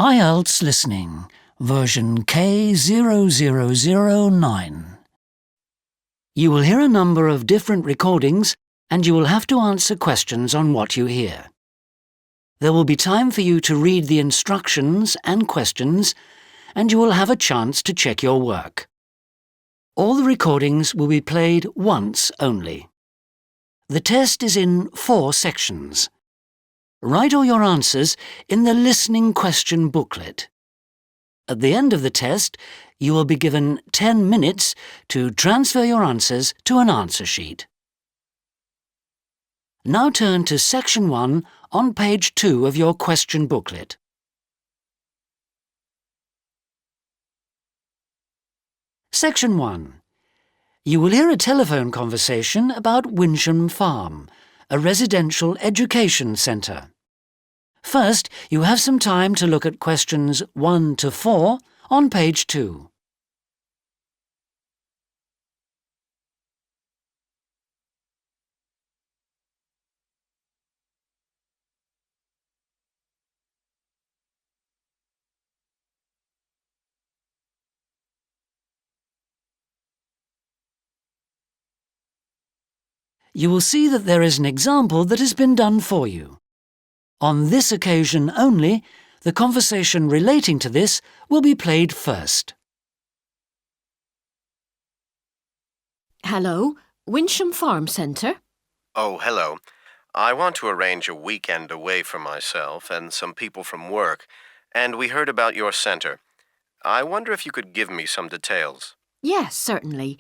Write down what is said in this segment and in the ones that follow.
IELTS Listening, version K0009. You will hear a number of different recordings and you will have to answer questions on what you hear. There will be time for you to read the instructions and questions, and you will have a chance to check your work. All the recordings will be played once only. The test is in 4 sections. Write all your answers in the listening question booklet. At the end of the test, you will be given 10 minutes to transfer your answers to an answer sheet. Now turn to Section 1 on page 2 of your question booklet. Section 1. You will hear a telephone conversation about Winsham Farm, a residential education centre. First, you have some time to look at questions 1 to 4 on page 2. You will see that there is an example that has been done for you. On this occasion only, the conversation relating to this will be played first. Hello, Winsham Farm Centre. Oh, hello. I want to arrange a weekend away for myself and some people from work, and we heard about your centre. I wonder if you could give me some details. Yes, certainly.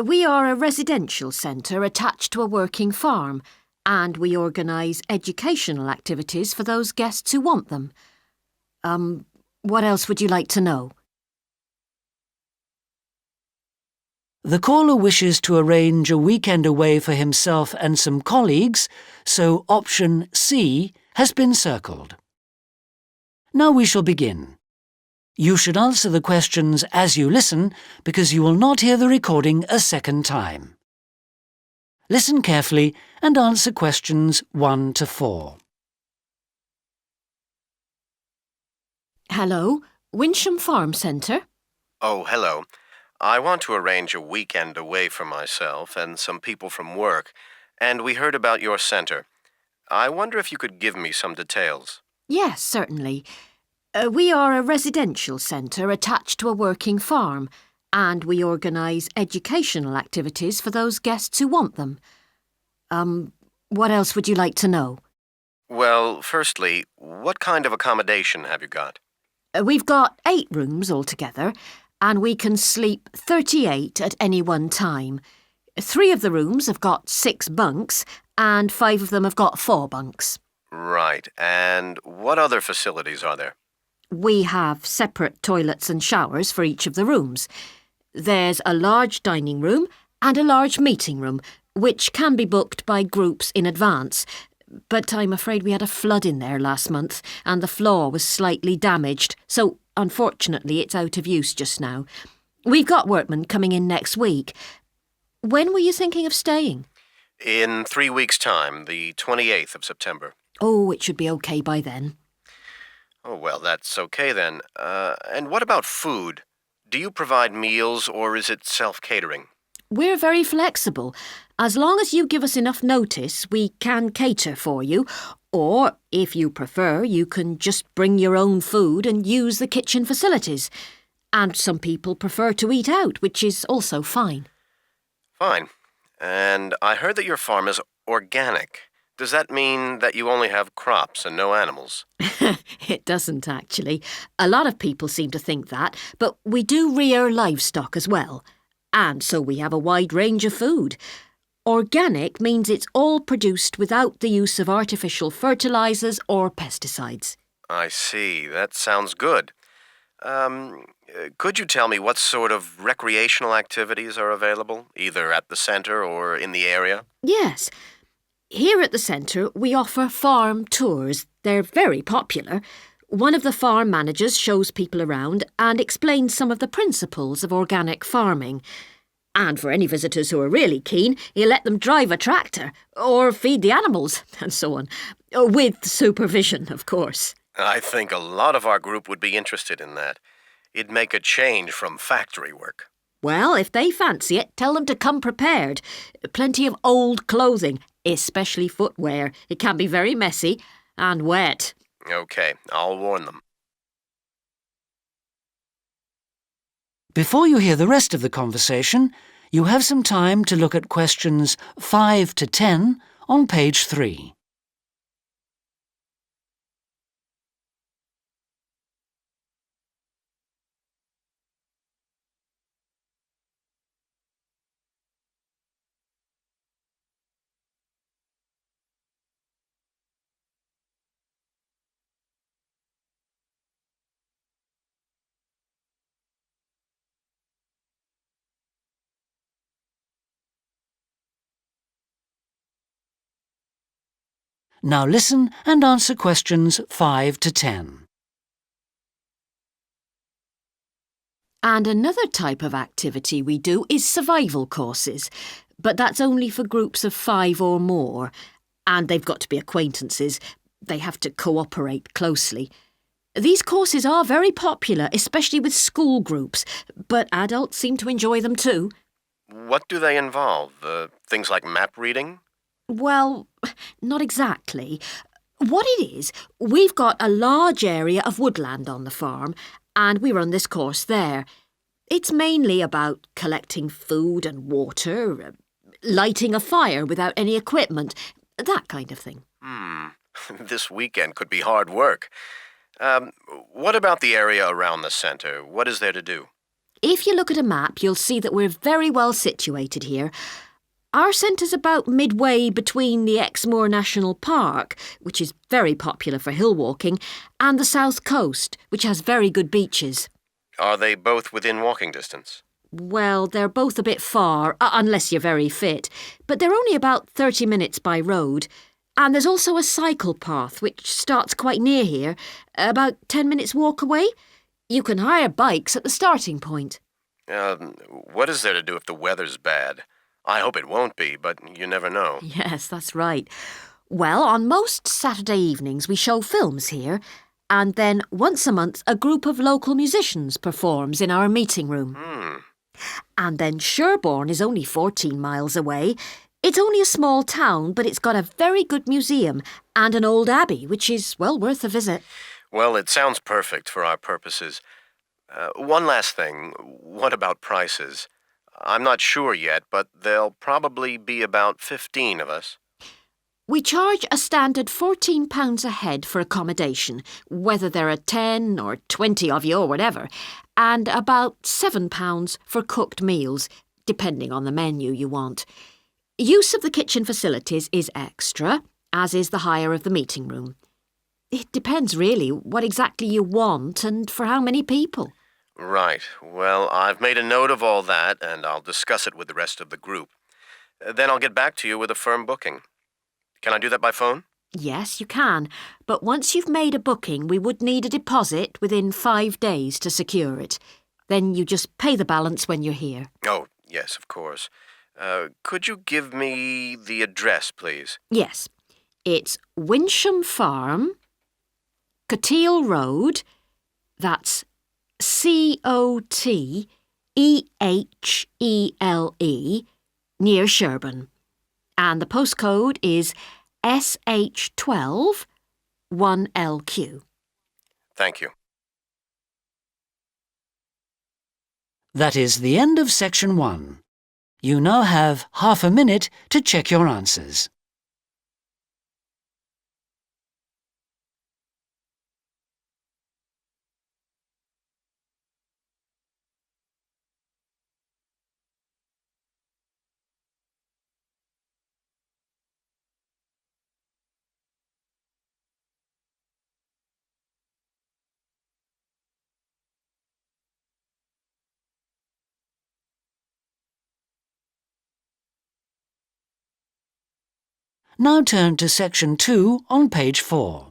We are a residential centre attached to a working farm, and we organise educational activities for those guests who want them. What else would you like to know? The caller wishes to arrange a weekend away for himself and some colleagues, so option C has been circled. Now we shall begin. You should answer the questions as you listen because you will not hear the recording a second time. Listen carefully and answer questions 1 to 4. Hello, Winsham Farm Centre. Oh, hello. I want to arrange a weekend away for myself and some people from work, and we heard about your centre. I wonder if you could give me some details. Yes, certainly. We are a residential centre attached to a working farm, and we organise educational activities for those guests who want them. What else would you like to know? Well, firstly, what kind of accommodation have you got? We've got 8 rooms altogether, and we can sleep 38 at any one time. 3 of the rooms have got 6 bunks, and 5 of them have got 4 bunks. Right, and what other facilities are there? We have separate toilets and showers for each of the rooms. There's a large dining room and a large meeting room, which can be booked by groups in advance. But I'm afraid we had a flood in there last month and the floor was slightly damaged, so unfortunately it's out of use just now. We've got workmen coming in next week. When were you thinking of staying? In 3 weeks' time, the 28th of September. Oh, it should be okay by then. Oh, well, that's okay then. And what about food? Do you provide meals or is it self-catering? We're very flexible. As long as you give us enough notice, we can cater for you. Or, if you prefer, you can just bring your own food and use the kitchen facilities. And some people prefer to eat out, which is also fine. Fine. And I heard that your farm is organic. Does that mean that you only have crops and no animals? It doesn't, actually. A lot of people seem to think that, but we do rear livestock as well. And so we have a wide range of food. Organic means it's all produced without the use of artificial fertilisers or pesticides. I see. That sounds good. Could you tell me what sort of recreational activities are available, either at the centre or in the area? Yes. Here at the centre, we offer farm tours. They're very popular. One of the farm managers shows people around and explains some of the principles of organic farming. And for any visitors who are really keen, he'll let them drive a tractor or feed the animals and so on. With supervision, of course. I think a lot of our group would be interested in that. It'd make a change from factory work. Well, if they fancy it, tell them to come prepared. Plenty of old clothing, especially footwear. It can be very messy and wet. Okay, I'll warn them. Before you hear the rest of the conversation, you have some time to look at questions 5 to 10 on page 3. Now listen and answer questions 5 to 10. And another type of activity we do is survival courses, but that's only for groups of 5 or more, and they've got to be acquaintances. They have to cooperate closely. These courses are very popular, especially with school groups, but adults seem to enjoy them too. What do they involve? Things like map reading? Well, not exactly. What it is, we've got a large area of woodland on the farm, and we run this course there. It's mainly about collecting food and water, lighting a fire without any equipment, that kind of thing. This weekend could be hard work. What about the area around the center? What is there to do? If you look at a map, you'll see that we're very well situated here. Our centre's about midway between the Exmoor National Park, which is very popular for hill walking, and the South Coast, which has very good beaches. Are they both within walking distance? Well, they're both a bit far, unless you're very fit, but they're only about 30 minutes by road. And there's also a cycle path, which starts quite near here, about 10 minutes walk away. You can hire bikes at the starting point. What is there to do if the weather's bad? I hope it won't be, but you never know. Yes, that's right. Well, on most Saturday evenings we show films here, and then once a month a group of local musicians performs in our meeting room. And then Sherborne is only 14 miles away. It's only a small town, but it's got a very good museum and an old abbey, which is well worth a visit. Well, it sounds perfect for our purposes. One last thing. What about prices? I'm not sure yet, but there'll probably be about 15 of us. We charge a standard £14 a head for accommodation, whether there are 10 or 20 of you or whatever, and about £7 for cooked meals, depending on the menu you want. Use of the kitchen facilities is extra, as is the hire of the meeting room. It depends really what exactly you want and for how many people. Right. Well, I've made a note of all that, and I'll discuss it with the rest of the group. Then I'll get back to you with a firm booking. Can I do that by phone? Yes, you can, but once you've made a booking, we would need a deposit within 5 days to secure it. Then you just pay the balance when you're here. Oh, yes, of course. Could you give me the address, please? Yes, it's Winsham Farm, Coteale Road, that's Cotehle, near Sherborne. And the postcode is SH12 1LQ. Thank you. That is the end of section 1. You now have half a minute to check your answers. Now turn to section 2 on page 4.